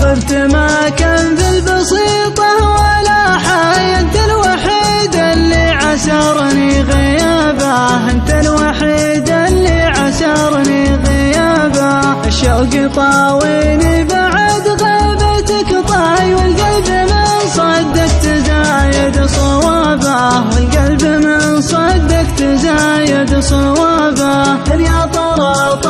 صرت ما كان ذي البسيطة ولا حي، انت الوحيد اللي عسرني غيابه، انت الوحيد اللي عسرني غيابه. الشوق طاويني بعد غيبتك طاي، والقلب من صدقت زايد صوابه، والقلب من صدقت زايد صوابه. يا ترى